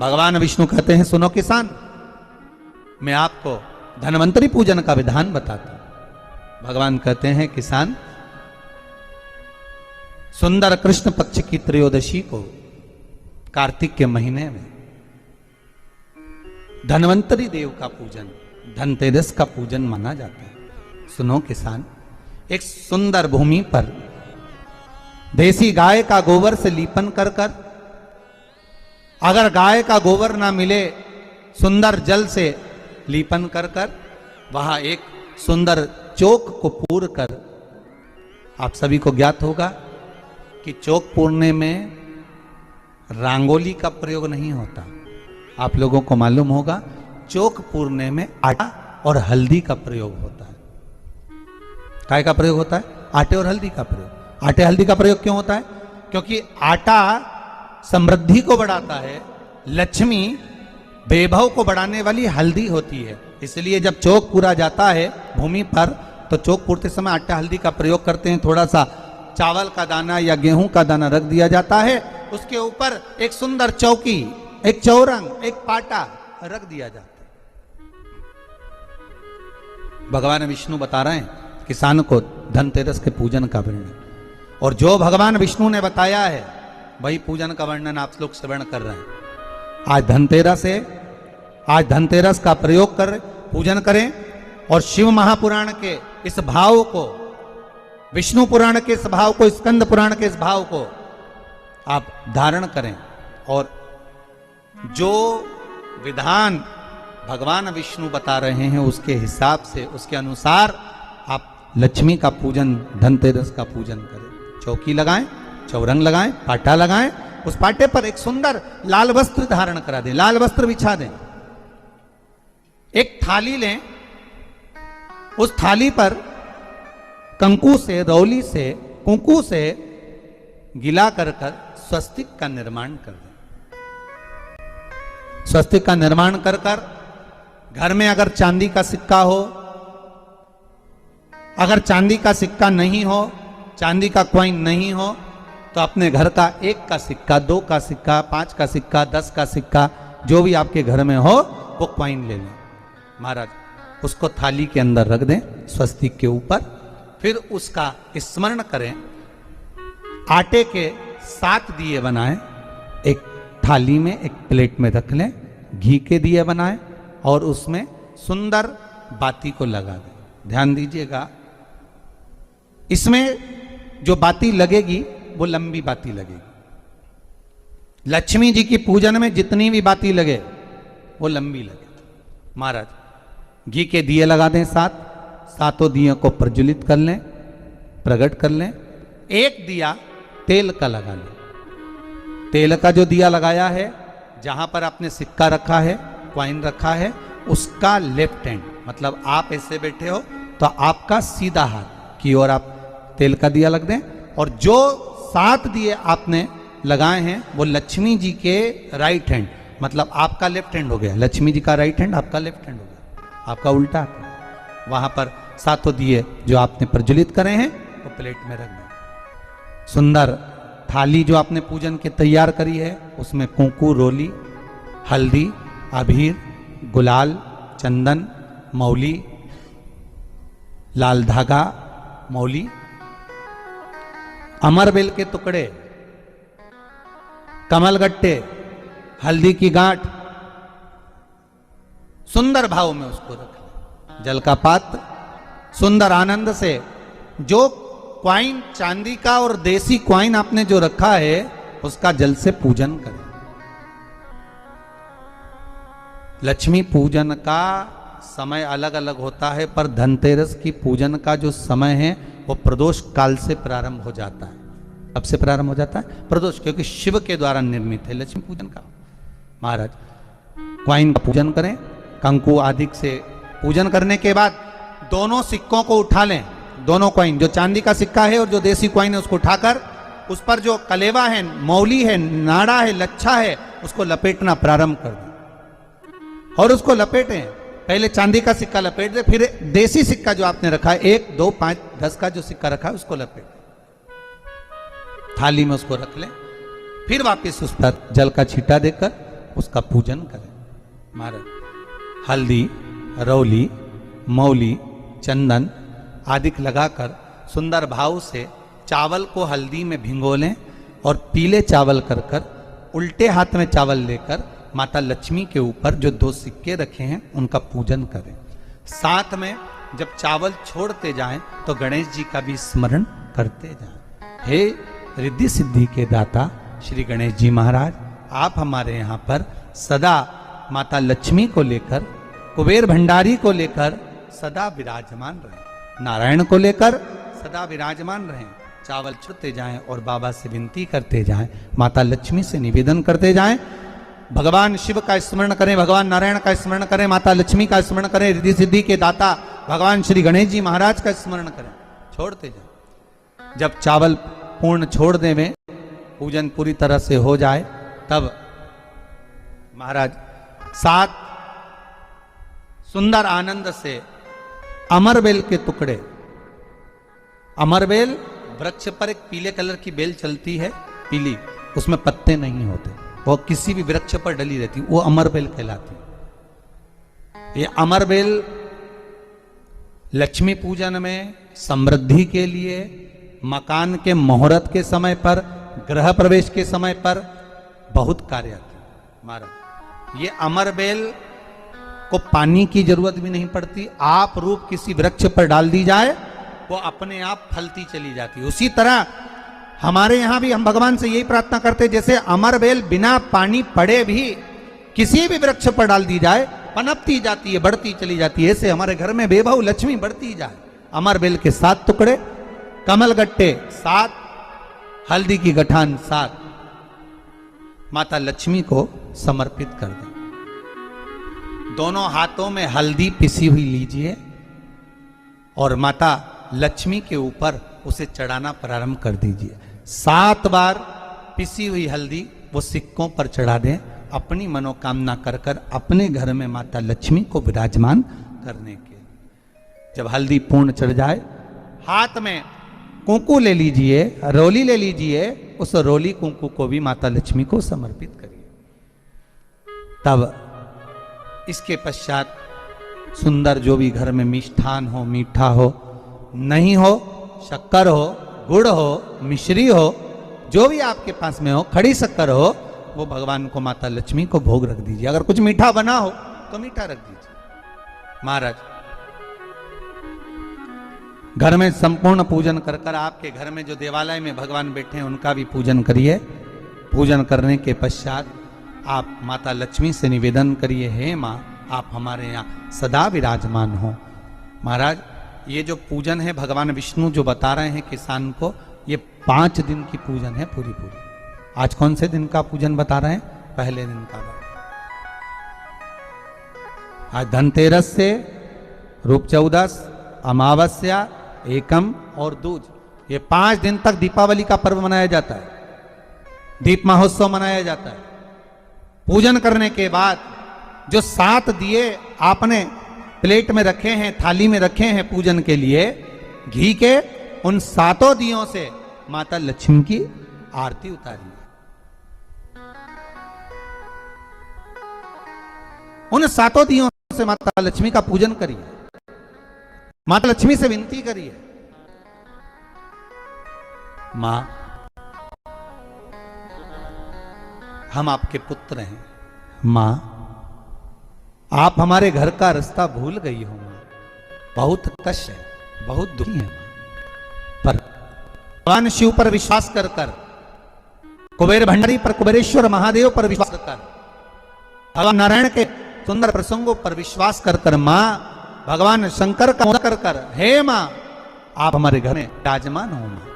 भगवान विष्णु कहते हैं सुनो किसान, मैं आपको धन्वंतरी पूजन का विधान बताता हूं। भगवान कहते हैं किसान, सुंदर कृष्ण पक्ष की त्रयोदशी को कार्तिक के महीने में धन्वंतरी देव का पूजन, धनतेरस का पूजन माना जाता है। सुनो किसान, एक सुंदर भूमि पर देसी गाय का गोबर से लीपन कर कर, अगर गाय का गोबर ना मिले सुंदर जल से लीपन कर कर, वहां एक सुंदर चौक को पूर कर, आप सभी को ज्ञात होगा कि चौक पूरने में रंगोली का प्रयोग नहीं होता। आप लोगों को मालूम होगा चौक पूरने में आटा और हल्दी का प्रयोग होता है। काय का प्रयोग होता है? आटे और हल्दी का प्रयोग। आटे हल्दी का प्रयोग क्यों होता है? क्योंकि आटा समृद्धि को बढ़ाता है, लक्ष्मी वैभव को बढ़ाने वाली हल्दी होती है। इसलिए जब चौक पूरा जाता है भूमि पर, तो चौक पूरते समय आटा हल्दी का प्रयोग करते हैं। थोड़ा सा चावल का दाना या गेहूं का दाना रख दिया जाता है, उसके ऊपर एक सुंदर चौकी, एक चौरंग, एक पाटा रख दिया जाता है। भगवान विष्णु बता रहे हैं किसान को धनतेरस के पूजन का वर्णन, और जो भगवान विष्णु ने बताया है वही पूजन का वर्णन आप लोग श्रवण कर रहे हैं। आज धनतेरस है, आज धनतेरस का प्रयोग कर पूजन करें और शिव महापुराण के इस भाव को, विष्णु पुराण के इस भाव को, स्कंद पुराण के इस भाव को आप धारण करें, और जो विधान भगवान विष्णु बता रहे हैं उसके हिसाब से, उसके अनुसार आप लक्ष्मी का पूजन, धनतेरस का पूजन करें। चौकी लगाएं, चौरंग लगाएं, पाटा लगाएं, उस पाटे पर एक सुंदर लाल वस्त्र धारण करा दें, लाल वस्त्र बिछा दें। एक थाली लें, उस थाली पर कंकु से, रौली से, कुंकू से गिला कर कर स्वस्तिक का निर्माण कर दें। स्वस्तिक का निर्माण कर कर घर में अगर चांदी का सिक्का हो, अगर चांदी का सिक्का नहीं हो, चांदी का कॉइन नहीं हो, तो अपने घर का 1 का सिक्का, 2 का सिक्का, 5 का सिक्का, 10 का सिक्का, जो भी आपके घर में हो वो कॉइन ले लें महाराज, उसको थाली के अंदर रख दें स्वस्तिक के ऊपर। फिर उसका स्मरण करें, आटे के 7 दिए बनाएं, एक थाली में, एक प्लेट में रख लें, घी के दिए बनाएं और उसमें सुंदर बाती को लगा दें। ध्यान दीजिएगा, इसमें जो बाती लगेगी वो लंबी बाती लगेगी। लक्ष्मी जी की पूजन में जितनी भी बाती लगे वो लंबी लगे। महाराज घी के दिए लगा दें 7, सातों दियों को प्रज्वलित कर लें, प्रकट कर लें। एक दिया तेल का लगा लें। तेल का जो दिया लगाया है, जहां पर आपने सिक्का रखा है, कॉइन रखा है, उसका लेफ्ट हैंड, मतलब आप ऐसे बैठे हो तो आपका सीधा हाथ की ओर आप तेल का दिया लग दें। और जो 7 दिए आपने लगाए हैं वो लक्ष्मी जी के राइट हैंड, मतलब आपका लेफ्ट हैंड हो गया, लक्ष्मी जी का राइट हैंड, आपका लेफ्ट हैंड हो गया, आपका उल्टा। वहां पर 7 दिए जो आपने प्रज्वलित करे हैं वो प्लेट में रख दें। सुंदर थाली जो आपने पूजन के तैयार करी है, उसमें कुंकू, रोली, हल्दी, अबीर, गुलाल, चंदन, मौली, लाल धागा, मौली, अमरबेल के टुकड़े, कमलगट्टे, हल्दी की गांठ, सुंदर भाव में उसको रख लें। जल का पात्र, सुंदर आनंद से जो क्वाइन चांदी का और देसी क्वाइन आपने जो रखा है उसका जल से पूजन करें। लक्ष्मी पूजन का समय अलग अलग होता है, पर धनतेरस की पूजन का जो समय है वो प्रदोष काल से प्रारंभ हो जाता है। कब से प्रारंभ हो जाता है? प्रदोष, क्योंकि शिव के द्वारा निर्मित है लक्ष्मी पूजन का। महाराज क्वाइन का पूजन करें, कंकु आदि से पूजन करने के बाद दोनों सिक्कों को उठा लें, दोनों कॉइन, जो चांदी का सिक्का है और जो देसी कॉइन है, उसको उठाकर उस पर जो कलेवा है, मौली है, नाड़ा है, लच्छा है, उसको लपेटना प्रारंभ कर दें और उसको लपेटें। पहले चांदी का सिक्का लपेट दे, फिर देसी सिक्का जो आपने रखा है, 1, 2, 5, 10 का जो सिक्का रखा है उसको लपेट थाली में उसको रख लें। फिर वापस उस पर जल का छींटा देकर उसका पूजन करें। महाराज हल्दी, रौली, मौली, चंदन आदि लगाकर सुंदर भाव से चावल को हल्दी में भिगो लें और पीले चावल कर कर उल्टे हाथ में चावल लेकर माता लक्ष्मी के ऊपर जो 2 सिक्के रखे हैं उनका पूजन करें। साथ में जब चावल छोड़ते जाएं तो गणेश जी का भी स्मरण करते जाएं। हे रिद्धि सिद्धि के दाता श्री गणेश जी महाराज, आप हमारे यहाँ पर सदा माता लक्ष्मी को लेकर, कुबेर भंडारी को लेकर सदा विराजमान रहें, नारायण को लेकर सदा विराजमान रहें। चावल छुते जाएं और बाबा से विनती करते जाएं, माता लक्ष्मी से निवेदन करते जाएं। भगवान शिव का स्मरण करें, भगवान नारायण का स्मरण करें, माता लक्ष्मी का स्मरण करें, रिद्धि सिद्धि के दाता भगवान श्री गणेश जी महाराज का स्मरण करें, छोड़ते जाएं। जब चावल पूर्ण छोड़ देवें, पूजन पूरी तरह से हो जाए, तब महाराज 7 सुंदर आनंद से अमरबेल के टुकड़े, अमरबेल वृक्ष पर एक पीले कलर की बेल चलती है, पीली, उसमें पत्ते नहीं होते, वो किसी भी वृक्ष पर डली रहती, वो अमरबेल कहलाती है। ये अमरबेल लक्ष्मी पूजन में, समृद्धि के लिए, मकान के मुहूर्त के समय पर, गृह प्रवेश के समय पर बहुत कार्य आती है। महाराज ये अमरबेल को पानी की जरूरत भी नहीं पड़ती, आप रूप किसी वृक्ष पर डाल दी जाए वो अपने आप फलती चली जाती है। उसी तरह हमारे यहां भी हम भगवान से यही प्रार्थना करते, जैसे अमरबेल बिना पानी पड़े भी किसी भी वृक्ष पर डाल दी जाए पनपती जाती है, बढ़ती चली जाती है। ऐसे हमारे घर में बेबहू लक्ष्मी बढ़ती जाए। अमरबेल के 7 टुकड़े, कमल गट्टे 7, हल्दी की गठान 7 माता लक्ष्मी को समर्पित कर दें। दोनों हाथों में हल्दी पिसी हुई लीजिए और माता लक्ष्मी के ऊपर उसे चढ़ाना प्रारंभ कर दीजिए। 7 बार पिसी हुई हल्दी वो सिक्कों पर चढ़ा दें, अपनी मनोकामना कर कर अपने घर में माता लक्ष्मी को विराजमान करने के। जब हल्दी पूर्ण चढ़ जाए, हाथ में कुंकू ले लीजिए, रोली ले लीजिए, उस रोली कुंकू को भी माता लक्ष्मी को समर्पित करिए। तब इसके पश्चात सुंदर जो भी घर में मिष्ठान हो, मीठा हो, नहीं हो, शक्कर हो, गुड़ हो, मिश्री हो, जो भी आपके पास में हो, खड़ी शक्कर हो, वो भगवान को, माता लक्ष्मी को भोग रख दीजिए। अगर कुछ मीठा बना हो तो मीठा रख दीजिए। महाराज घर में संपूर्ण पूजन कर कर आपके घर में जो देवालय में भगवान बैठे हैं उनका भी पूजन करिए। पूजन करने के पश्चात आप माता लक्ष्मी से निवेदन करिए, हे माँ आप हमारे यहाँ सदा विराजमान हो। महाराज ये जो पूजन है भगवान विष्णु जो बता रहे हैं किसान को, ये 5 दिन की पूजन है पूरी। आज कौन से दिन का पूजन बता रहे हैं? पहले दिन का। आज धनतेरस से रूप चौदस, अमावस्या, एकम और दूज, ये 5 दिन तक दीपावली का पर्व मनाया जाता है, दीप महोत्सव मनाया जाता है। पूजन करने के बाद जो 7 दिए आपने प्लेट में रखे हैं, थाली में रखे हैं पूजन के लिए घी के, उन 7 दियों से माता लक्ष्मी की आरती उतारिए। उन 7 दियों से माता लक्ष्मी का पूजन करिए, माता लक्ष्मी से विनती करिए, मां हम आपके पुत्र हैं, मां आप हमारे घर का रास्ता भूल गई हो, बहुत कष्ट है, बहुत दुखी है, पर भगवान शिव पर विश्वास कर कर, कुबेर भंडारी पर, कुबेरेश्वर महादेव पर विश्वास कर, भगवान नारायण के सुंदर प्रसंगों पर विश्वास कर कर, मां भगवान शंकर का कर कर, हे मां आप हमारे घर में विराजमान हो, मां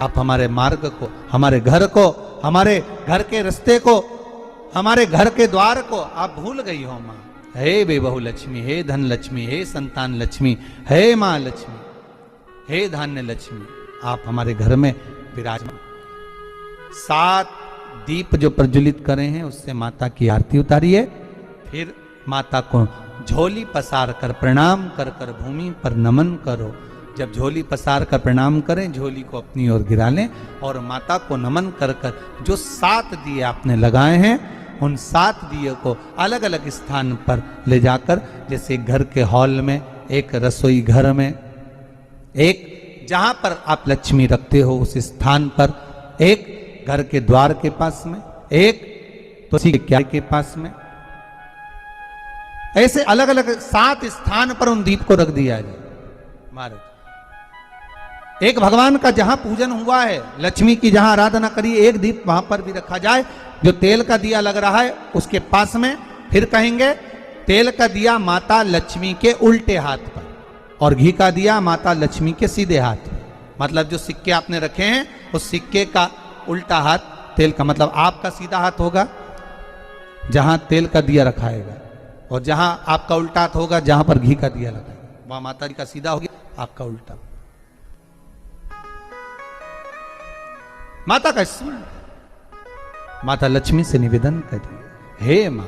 आप हमारे मार्ग को, हमारे घर को, हमारे घर के रास्ते को, हमारे घर के द्वार को आप भूल गई हो मां। हे बेबहू लक्ष्मी, हे धन लक्ष्मी, हे संतान लक्ष्मी, हे मां लक्ष्मी, हे धान्य लक्ष्मी, आप हमारे घर में विराजमान। 7 दीप जो प्रज्वलित करे हैं उससे माता की आरती उतारिए। फिर माता को झोली पसार कर प्रणाम कर कर भूमि पर नमन करो। जब झोली पसार कर प्रणाम करें, झोली को अपनी ओर गिरा लें और माता को नमन कर कर जो 7 दिए आपने लगाए हैं उन 7 दिए को अलग अलग स्थान पर ले जाकर, जैसे घर के हॉल में, एक रसोई घर में, एक जहां पर आप लक्ष्मी रखते हो उस स्थान पर, एक घर के द्वार के पास में, एक तुलसी के क्यारी के पास में, ऐसे अलग अलग 7 स्थान पर उन दीप को रख दिया जाए महाराज। एक भगवान का जहां पूजन हुआ है, लक्ष्मी की जहां आराधना करी, एक दीप वहां पर भी रखा जाए। जो तेल का दिया लग रहा है उसके पास में, फिर कहेंगे तेल का दिया माता लक्ष्मी के उल्टे हाथ पर और घी का दिया माता लक्ष्मी के सीधे हाथ पर। मतलब जो सिक्के आपने रखे हैं उस सिक्के का उल्टा हाथ तेल का, मतलब आपका सीधा हाथ होगा जहां तेल का दिया रखाएगा, और जहां आपका उल्टा हाथ होगा जहां पर घी का दिया लगाएगा, वहां माता जी का सीधा होगा, आपका उल्टा। माता का स्मरण, माता लक्ष्मी से निवेदन करिए, हे मां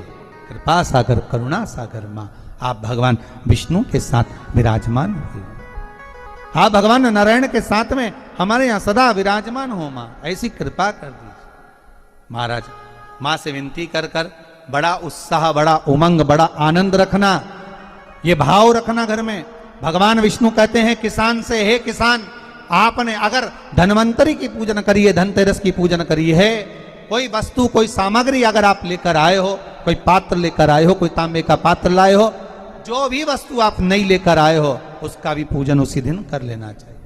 कृपा सागर करुणा सागर मां, आप भगवान विष्णु के साथ विराजमान हुए, आप भगवान नारायण के साथ में हमारे यहां सदा विराजमान हो मां, ऐसी कृपा कर दीजिए। महाराज मां से विनती कर कर बड़ा उत्साह, बड़ा उमंग, बड़ा आनंद रखना, ये भाव रखना घर में। भगवान विष्णु कहते हैं किसान से, हे किसान, आपने अगर धन्वंतरी की पूजन करी है, धनतेरस की पूजन करी है, कोई वस्तु कोई सामग्री अगर आप लेकर आए हो, कोई पात्र लेकर आए हो, कोई तांबे का पात्र लाए हो, जो भी वस्तु आप नहीं लेकर आए हो उसका भी पूजन उसी दिन कर लेना चाहिए।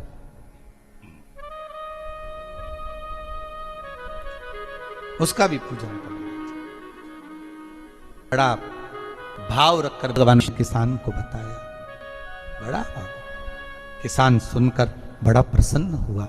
उसका भी पूजन करना चाहिए। बड़ा भाव रखकर भगवान किसान को बताया, बड़ा भाव। किसान सुनकर बड़ा प्रसन्न हुआ।